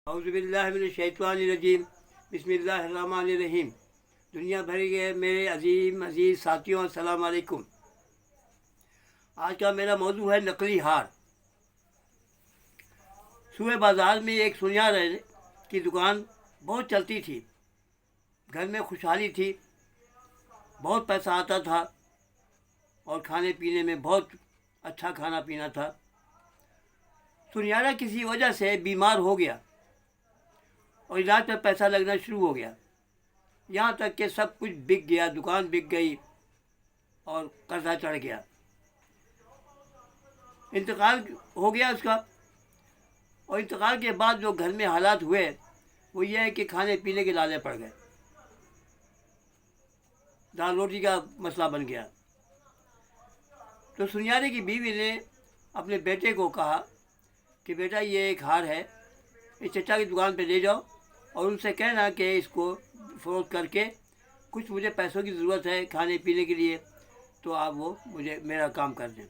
اعوذ باللہ من الشیطان الرجیم، بسم اللہ الرحمن الرحیم۔ دنیا بھر کے میرے عزیز ساتھیوں، السلام علیکم۔ آج کا میرا موضوع ہے نقلی ہار۔ صبح بازار میں ایک سنیار کی دکان بہت چلتی تھی، گھر میں خوشحالی تھی، بہت پیسہ آتا تھا اور کھانے پینے میں بہت اچھا کھانا پینا تھا۔ سنیارا کسی وجہ سے بیمار ہو گیا اور علاج پر پیسہ لگنا شروع ہو گیا، یہاں تک کہ سب کچھ بک گیا، دکان بک گئی اور قرضہ چڑھ گیا۔ انتقال ہو گیا اس کا، اور انتقال کے بعد جو گھر میں حالات ہوئے وہ یہ ہے کہ کھانے پینے کے لالے پڑ گئے، دال روٹی کا مسئلہ بن گیا۔ تو سنیارے کی بیوی نے اپنے بیٹے کو کہا کہ بیٹا یہ ایک ہار ہے، اس چچا کی دکان پہ لے جاؤ اور ان سے کہنا کہ اس کو فروخت کر کے کچھ مجھے پیسوں کی ضرورت ہے کھانے پینے کے لیے، تو آپ وہ مجھے میرا کام کر دیں۔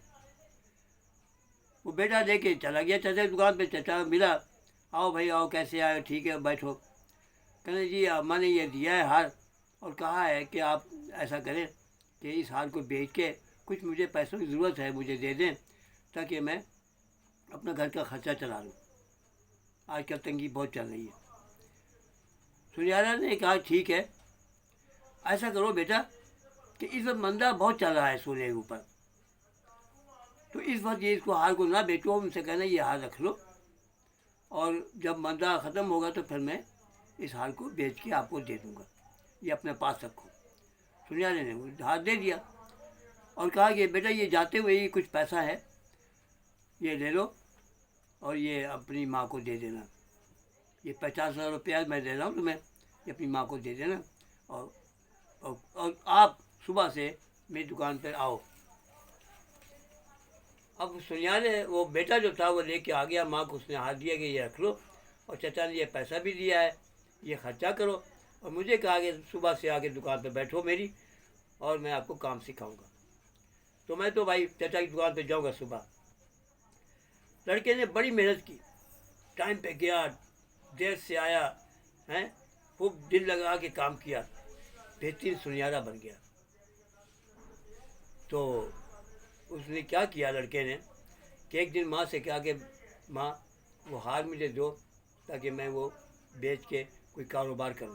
وہ بیٹا لے کے چلا گیا چچا کی دکان پہ، چچا ملا، آؤ بھائی آؤ، کیسے آئے؟ ٹھیک ہے بیٹھو۔ کہنے جی میں نے یہ دیا ہے ہار اور کہا ہے کہ آپ ایسا کریں کہ اس ہار کو بیچ کے کچھ مجھے پیسوں کی ضرورت ہے مجھے دے دیں تاکہ میں اپنا گھر کا خرچہ چلا لوں، آج کل تنگی بہت چل رہی ہے۔ سنیارا نے کہا ٹھیک ہے، ایسا کرو بیٹا کہ اس وقت مندہ بہت چل رہا ہے سونے کے اوپر، تو اس وقت یہ اس کو ہار کو نہ بیچو، ان سے کہنا یہ ہار رکھ لو اور جب مندہ ختم ہوگا تو پھر میں اس ہار کو بیچ کے آپ کو دے دوں گا، یہ اپنے پاس رکھو۔ سنیارے نے وہ ہار دے دیا اور کہا کہ بیٹا یہ جاتے ہوئے یہ کچھ پیسہ ہے، یہ لے لو اور یہ اپنی ماں کو دے دینا، یہ 50,000 روپیہ میں دے رہا ہوں تمہیں، یہ اپنی ماں کو دے دینا اور آپ صبح سے میری دکان پر آؤ۔ اب سنیارے وہ بیٹا جو تھا وہ لے کے آ گیا، ماں کو اس نے ہاتھ دیا کہ یہ رکھ لو، اور چچا نے یہ پیسہ بھی دیا ہے، یہ خرچہ کرو، اور مجھے کہا کہ صبح سے آ کے دکان پہ بیٹھو میری اور میں آپ کو کام سکھاؤں گا۔ تو میں تو بھائی چچا کی دکان پہ جاؤں گا صبح۔ لڑکے نے بڑی محنت کی، ٹائم پہ گیا، دیر سے آیا، خوب دل لگا کے کام کیا، بہترین سنیارا بن گیا۔ تو اس نے کیا کیا لڑکے نے کہ ایک دن ماں سے کہا کہ ماں وہ ہار مجھے دو تاکہ میں وہ بیچ کے کوئی کاروبار کروں۔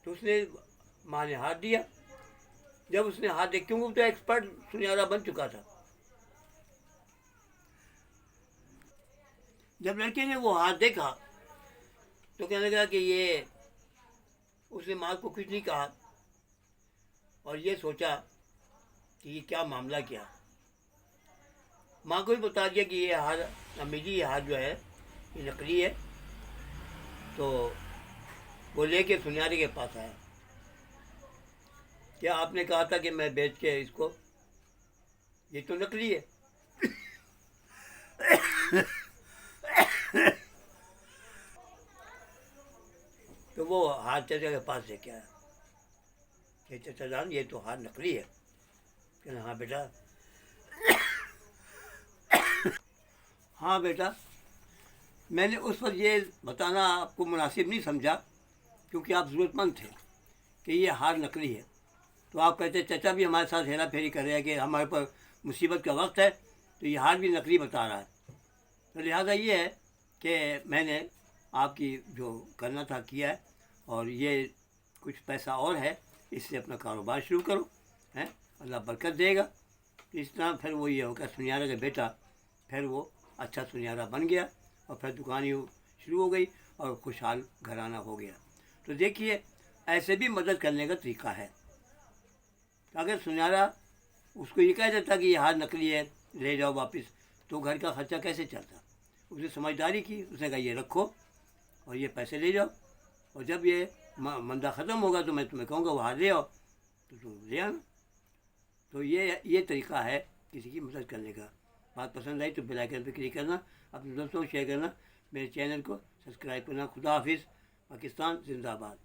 تو اس نے ماں نے ہاتھ دیا۔ جب اس نے ہاتھ دیا، کیونکہ وہ تو ایکسپرٹ سنیارا بن چکا تھا، جب لڑکے نے وہ ہاتھ دیکھا تو کہنے لگا کہ یہ، اس نے ماں کو کچھ نہیں کہا اور یہ سوچا کہ یہ کیا معاملہ کیا۔ ماں کو بھی بتا دیا کہ یہ ہار امی جی، یہ ہار جو ہے یہ نقلی ہے۔ تو وہ لے کے سنیارے کے پاس آیا، کیا آپ نے کہا تھا کہ میں بیچ کے اس کو، یہ تو نقلی ہے۔ تو وہ ہار چچا کے پاس لے کے آیا کہ چچا جان یہ تو ہار نقلی ہے۔ کہنا ہاں بیٹا، ہاں بیٹا، میں نے اس وقت یہ بتانا آپ کو مناسب نہیں سمجھا کیونکہ آپ ضرورت مند تھے کہ یہ ہار نقلی ہے، تو آپ کہتے چچا بھی ہمارے ساتھ ہیرا پھیری کر رہے ہیں کہ ہمارے پر مصیبت کا وقت ہے تو یہ ہار بھی نقلی بتا رہا ہے۔ تو لہٰذا یہ ہے کہ میں نے آپ کی جو کرنا تھا کیا ہے، اور یہ کچھ پیسہ اور ہے، اس سے اپنا کاروبار شروع کرو، اللہ برکت دے گا۔ اس طرح پھر وہ یہ ہوگا، سنیارا کا بیٹا پھر وہ اچھا سنیارا بن گیا اور پھر دکان ہی شروع ہو گئی اور خوشحال گھرانہ ہو گیا۔ تو دیکھیے ایسے بھی مدد کرنے کا طریقہ ہے۔ اگر سنیارا اس کو یہ کہہ دیتا کہ یہ ہار نقلی ہے لے جاؤ واپس، تو گھر کا خرچہ کیسے چلتا؟ اس نے سمجھداری کی، اس نے کہا یہ رکھو اور یہ پیسے لے جاؤ، اور جب یہ مندہ ختم ہوگا تو میں تمہیں کہوں گا وہ ہار لے آؤ تو تم لے آنا۔ تو یہ طریقہ ہے کسی کی مدد کرنے کا۔ بات پسند آئی تو بیل آئیکن پہ کلک کرنا، اپنے دوستوں کو شیئر کرنا، میرے چینل کو سبسکرائب کرنا۔ خدا حافظ، پاکستان زندہ باد۔